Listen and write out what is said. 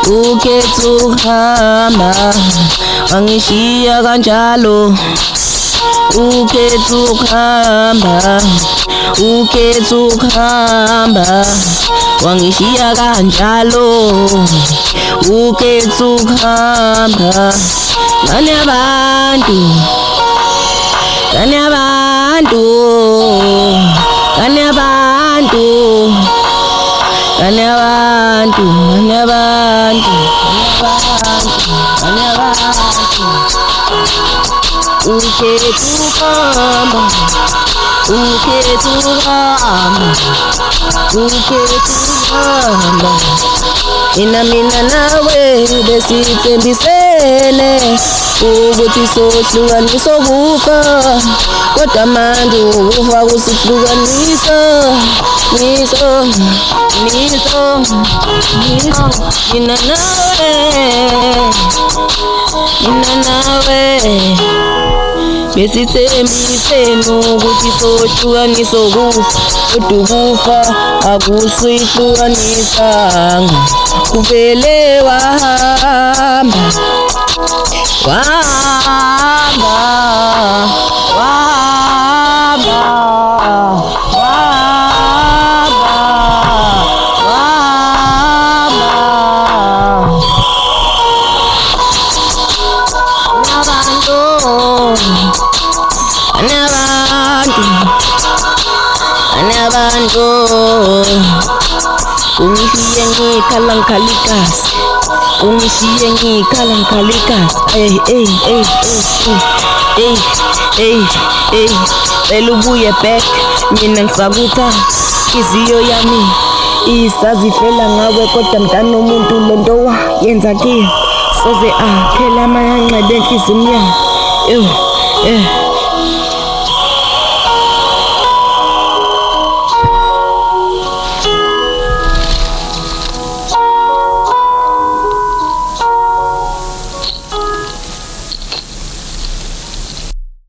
Uketsuhamba wangishiya kanjalo uketsuhamba wangishiya kanjalo uketsuhamba ngane abantu uketsuhamba mina nawe besithembisene ukuthi sohlukanisa ukufa kodwa manje ukufa kusihlukanisa mina nawe besithembisene ukuthi sohlukanisa ukufa kodwa ukufa akusihlukanisanga kuvele wahamba ungishiye ngikhala cela ubuye back mina ngisakutha iziyo yami isazifela ngawe kodwa mntana umuntu lento yenza kiyo soze aphela amanxeba enhliziyweni yami